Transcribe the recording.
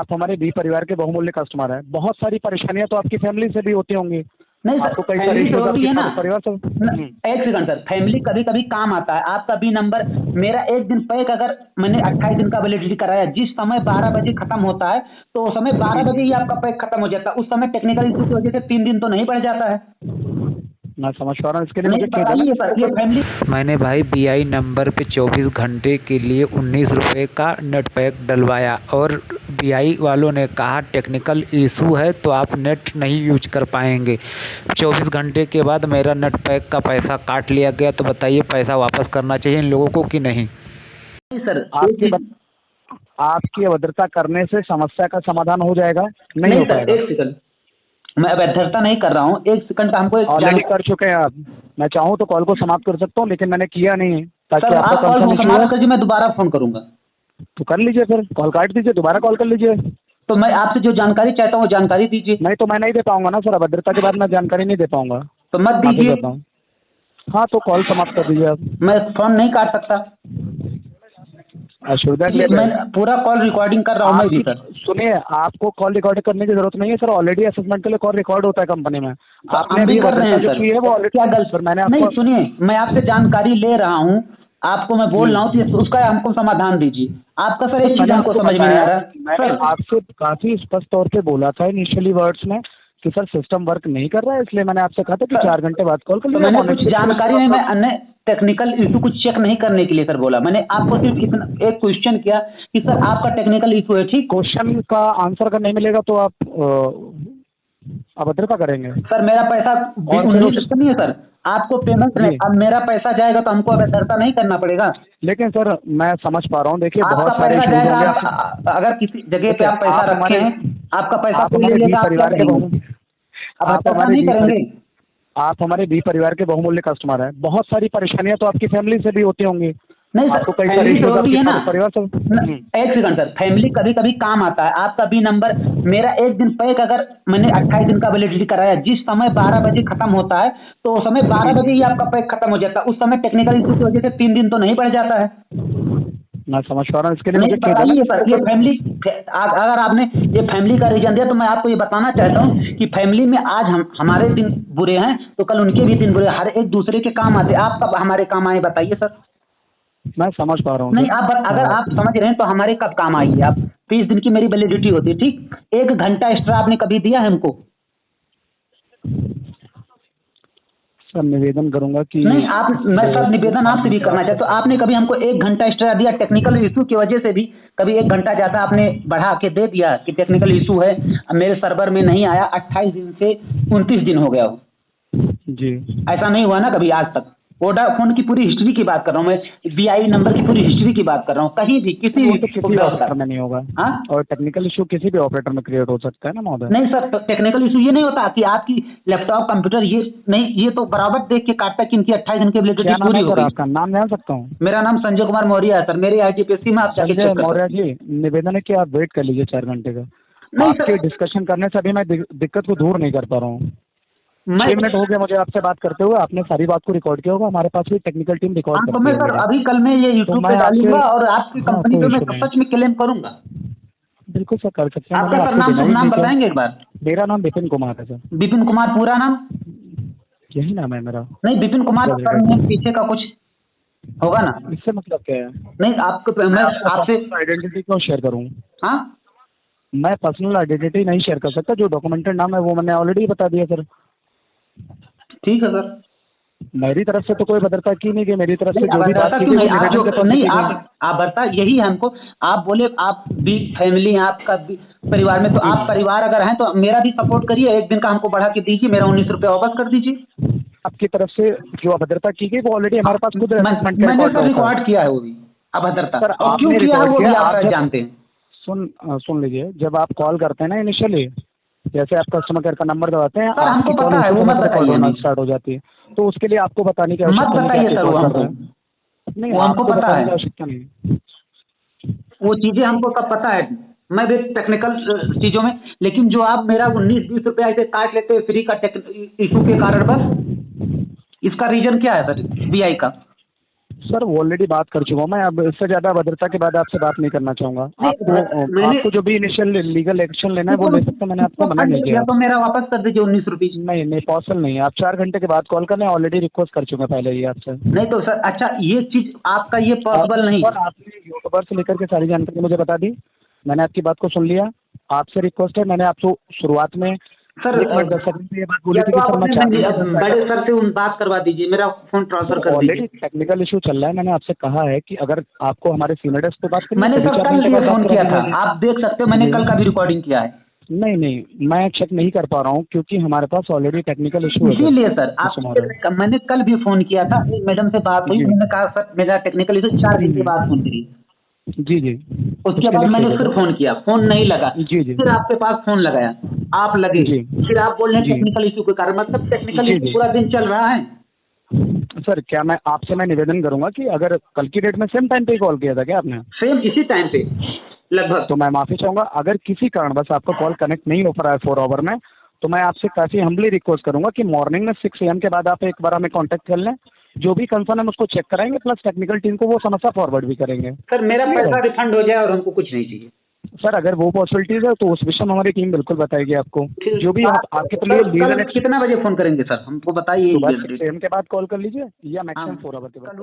आप हमारे बी परिवार के बहुमूल्य कस्टमर हैं। बहुत सारी परेशानियां तो आपकी फैमिली से भी होती होंगी। नहीं सर, आपको कई सारे फैमिली से इश्यूज होती आपके है ना। परिवार से। एक सेकंड सर, फैमिली कभी कभी काम आता है। आपका भी नंबर, मेरा एक दिन पैक अगर मैंने 28 दिन का वैलिडिटी कराया, जिस समय 12 बजे खत्म होता है तो उस समय 12 बजे ही आपका पैक खत्म हो जाता है। उस समय टेक्निकल इशू की वजह से 3 दिन तो नहीं बढ़ जाता है। मैं समझ पा रहा हूँ, इसके लिए नहीं मुझे खेद है बताइए ना। सर, ये फैमिली मैंने भाई बीआई नंबर पे 24 घंटे के लिए 19 रुपये का नेट पैक डलवाया और बीआई वालों ने कहा टेक्निकल इशू है तो आप नेट नहीं यूज कर पाएंगे। 24 घंटे के बाद मेरा नेट पैक का पैसा काट लिया गया। तो बताइए पैसा वापस करना चाहिए इन लोगों को कि नहीं? सर आपकी अभद्रता करने से समस्या का समाधान हो जाएगा? नहीं नहीं हो सर, पाएगा। एक सेकंड, मैं अभद्रता नहीं कर रहा हूँ। एक सेकंड का हमको ऑलरेडी कर चुके हैं आप। मैं चाहूँ तो कॉल को समाप्त कर सकता हूँ, लेकिन मैंने किया नहीं है ताकि सर, आपको आप कॉल कंसर्न इशू समाप्त है। कर दीजिए, मैं दोबारा फोन करूंगा। तो कर लीजिए, फिर कॉल काट दीजिए, दोबारा कॉल कर लीजिए। तो मैं आपसे जो जानकारी चाहता हूँ वो जानकारी दीजिए। नहीं तो मैं नहीं दे पाऊंगा ना सर, अभद्रता के बाद मैं जानकारी नहीं दे पाऊंगा। तो मत माफी दीजिए, चाहता हूँ। हाँ तो कॉल समाप्त कर दीजिए आप। मैं फोन नहीं काट सकता। असुविधा के ये लिए मैं पूरा कॉल रिकॉर्डिंग कर रहा हूँ मैं भी सर। सुनिए, आपको कॉल रिकॉर्ड करने की जरूरत नहीं है सर। ऑलरेडी असेसमेंट के लिए कॉल रिकॉर्ड होता है कंपनी में। तो आपने हम भी अभी कर रहे हैं जो सर, की है वो ऑलरेडी क्या गलत सर मैंने नहीं। आपको सुनिए, मैं आपसे जानकारी ले रहा हूँ, आपको मैं बोल रहा हूँ कि उसका हमको समाधान दीजिए। आपका सर एक चीज हमको समझ में नहीं आ रहा मैंने सर। आपसे काफी स्पष्ट तौर पे बोला था इनिशियली वर्ड्स में कि सर सिस्टम वर्क नहीं कर रहा है, इसलिए मैंने आपसे कहा था कि 4 घंटे बाद कॉल कर तो लीजिए। मैंने कुछ जानकारी नहीं, मैं अन्य टेक्निकल इशू कुछ चेक नहीं करने के लिए सर बोला। मैंने आपको सिर्फ इतना एक क्वेश्चन किया कि सर आपका टेक्निकल इशू है, ठीक। क्वेश्चन का आंसर अगर नहीं मिलेगा तो आप अभद्रता करेंगे सर मेरा पैसा और 19 नहीं है सर, आपको पेमेंट जी। अब मेरा पैसा जाएगा तो हमको अभद्रता नहीं करना पड़ेगा। लेकिन सर मैं समझ पा रहा हूँ, देखिए आपका बहुत सारे पैसा इश्यूज जाएगा, होंगे। आप अगर किसी जगह पे आप पैसा रखे हैं, आपका पैसा आप कोई ले हमारे बी लेगा, आप क्या परिवार के करेंगे? अब आप अभद्रता हमारे नहीं करेंगे? आप हमारे बी परिवार के बहुमूल्य कस्टमर हैं। बहुत सारी परेशानियां तो आपकी फैमिली से भी होती होंगी। नहीं सर, आपको कई सारे फैमिली से इश्यूज होती है आपके ना। परिवार से। एक सेकंड सर, फैमिली कभी कभी काम आता है। आपका भी नंबर, मेरा एक दिन पैक अगर मैंने 28 दिन का वैलिडिटी कराया, जिस समय 12 बजे खत्म होता है तो उस समय 12 बजे ही आपका पैक खत्म हो जाता है। उस समय टेक्निकल इशू की वजह से 3 दिन तो नहीं बढ़ जाता है। मैं समझ पा रहा हूँ, इसके लिए नहीं मुझे खेद है बताइए ना। सर, ये फैमिली, अगर आपने ये फैमिली का रीजन दिया तो मैं आपको ये बताना चाहता हूँ कि फैमिली में आज हमारे दिन बुरे हैं तो कल उनके भी दिन बुरे। हर एक दूसरे के काम आते। आप कब हमारे काम आए बताइए सर? मैं समझ पा रहा हूँ नहीं, आप अगर आप समझ रहे हैं तो हमारे कब काम आइए आप। 30 दिन की मेरी वैलिडिटी होती है, ठीक। 1 घंटा एक्स्ट्रा आपने कभी दिया है हमको? सर निवेदन करूंगा कि नहीं, आप, मैं सर निवेदन आपसे भी करना चाहता हूँ। आपने कभी हमको 1 घंटा एक्स्ट्रा दिया? टेक्निकल इशू की वजह से भी कभी 1 घंटा ज़्यादा आपने बढ़ा के दे दिया कि टेक्निकल इशू है, मेरे सर्वर में नहीं आया। 28 दिन से 29 दिन हो गया हो जी। ऐसा नहीं हुआ ना कभी आज तक? वोडाफोन की पूरी हिस्ट्री की बात कर रहा हूँ मैं, बीआई नंबर की पूरी हिस्ट्री की बात कर रहा हूँ। कहीं भी किसी भी किसी ऑपरेटर में नहीं होगा। हाँ? और टेक्निकल इशू किसी भी ऑपरेटर में क्रिएट हो सकता है ना महोदय। नहीं सर, तो टेक्निकल इशू ये नहीं होता कि आपकी लैपटॉप कंप्यूटर ये नहीं, ये तो बराबर देख के काटता है कि इनकी 28 दिन की वैलिडिटी पूरी हो गई। आपका नाम जान सकता हूँ? मेरा नाम संजय कुमार मौर्य है सर। मेरे आईटीपीसी में आप जाके चेक कर सकते हैं। मौर्य जी, निवेदन है कि आप वेट कर लीजिए 4 घंटे का। नहीं आपके सर, डिस्कशन करने से अभी मैं दिक्कत को दूर नहीं कर पा रहा हूँ। मैं 6 मिनट हो गए मुझे आपसे बात करते हुए। आपने सारी बात को रिकॉर्ड किया होगा, हमारे पास भी टेक्निकल टीम रिकॉर्ड तो मैं करती है सर मेरी। अभी कल मैं ये यूट्यूब पे मैं डालूंगा आपसे- और आपकी हाँ, कंपनी कोई पे मैं इशू नहीं। सच में क्लेम करूंगा। बिल्कुल सर, कर सकते हैं। आपका मैंने सर आपको नाम deny नहीं किया। बताएंगे एक बार? मेरा नाम विपिन कुमार है सर। विपिन कुमार पूरा नाम? यही नाम है मेरा। नहीं, विपिन कुमार सर में पीछे का कुछ होगा ना? इससे मतलब क्या है? नहीं, आपको मैं आपसे आइडेंटिटी क्यों शेयर करूँ? हाँ, मैं पर्सनल आइडेंटिटी नहीं शेयर कर सकता। जो डॉक्यूमेंटेड नाम है वो मैंने ऑलरेडी बता दिया सर। ठीक है सर। मेरी तरफ से तो कोई भद्रता की नहीं गई। मेरी तरफ से नहीं, जो भी बात अभद्रता की क्यों गई नहीं? वो आप निवेदन के जो तौर पे नहीं, की गई। आप बता यही है हमको। आप बोले आप भी फैमिली हैं आपका भी परिवार में, तो आप परिवार अगर हैं तो मेरा भी सपोर्ट करिए। 1 दिन का हमको बढ़ा के दीजिए, मेरा 19 रुपये वापस कर दीजिए। आपकी तरफ से जो अभद्रता की गई वो ऑलरेडी हमारे पास खुद मैंने तो रिकॉर्ड किया है वो भी अभद्रता। सर और क्यों आपने किया है रिकॉर्ड वो भी किया। आप आप जानते हैं। सुन लीजिए, जब आप कॉल करते हैं ना इनिशियली, जैसे आप कस्टमर केयर का नंबर दबाते हैं, सर हमको पता है, वो मत बताइए हमें। स्टार्ट हो जाती है। तो उसके लिए आपको बताने की मत आवश्यकता नहीं बताइए कि सर, आप वो कॉल कर हमको रहे हैं। नहीं, वो हमको आपको पता बताने की है, आवश्यकता नहीं। वो चीजें हमको सब पता है। मैं भी टेक्निकल चीजों में, लेकिन जो आप मेरा 19-20 रुपया ऐसे काट लेते हैं फ्री का इशू के कारण, बस इसका रीजन क्या है सर बीआई का? सर ऑलरेडी बात कर चुका हूँ मैं, अब इससे ज्यादा अभद्रता के बाद आपसे बात नहीं करना चाहूंगा। आपको जो भी इनिशियल लीगल एक्शन लेना है वो ले सकते हैं, मैंने आपको मना नहीं किया। तो मेरा वापस कर दीजिए 19 रुपीज। नहीं पॉसिबल नहीं है, आप 4 घंटे के बाद कॉल करना, ऑलरेडी रिक्वेस्ट कर चुके हैं पहले ही आपसे। नहीं तो सर, अच्छा ये चीज आपका ये पॉसिबल नहीं। सर आपने यूट्यूबर से लेकर के सारी जानकारी मुझे बता दी, मैंने आपकी बात को सुन लिया। आपसे रिक्वेस्ट है, मैंने आपको शुरुआत में सर 1 मिनट 10 सेकंड में ये बात बोली थी कि सर मैं बड़े सर से उन बात करवा दीजिए, मेरा फोन ट्रांसफर कर ऑलरेडी दीजिए। टेक्निकल इशू चल रहा है। मैंने आपसे कहा है कि अगर आपको हमारे सीनियर डेस्क पे बात करनी है, मैंने तो सर कल ये फोन किया था, आप देख सकते हो, मैंने कल का भी रिकॉर्डिंग किया है। नहीं मैं चेक नहीं कर पा रहा हूँ क्योंकि हमारे पास ऑलरेडी टेक्निकल इशू है। इसीलिए सर मैंने कल भी फोन किया था, मैडम से बात हुई, मैंने कहा सर मेरा टेक्निकल इशू 4 दिन के बाद फोन करी। जी उसके बाद मैंने फिर फोन किया, फोन नहीं लगा। जी फिर आपके पास फोन लगाया, आप लगे। फिर आप बोल रहे हैं टेक्निकल इशू के कारण, मतलब टेक्निकल इशू पूरा दिन चल रहा है। सर क्या मैं निवेदन करूंगा कि अगर कल की डेट में सेम टाइम पे कॉल किया था क्या आपने? सेम इसी टाइम पे लगभग। तो मैं माफी चाहूंगा, अगर किसी कारणवश आपका कॉल कनेक्ट नहीं हो पा रहा है 4 आवर में, तो मैं आपसे काफी हम्बली रिक्वेस्ट करूंगा कि मॉर्निंग में 6 AM के बाद आप एक बार हमें कांटेक्ट कर लें। जो भी कंसर्न है उसको चेक कराएंगे, प्लस टेक्निकल टीम को वो समस्या फॉरवर्ड भी करेंगे। सर मेरा पैसा रिफंड हो जाए और हमको कुछ नहीं चाहिए। सर अगर वो पॉसिबिलिटीज है तो उस विषय में हमारी टीम बिल्कुल बताएगी आपको। जो भी आपके लिए लीगल। कितना बजे फोन करेंगे सर, हमको बताइए। 6 AM के बाद कॉल कर लीजिए या मैक्सिमम 4 आवर के बाद।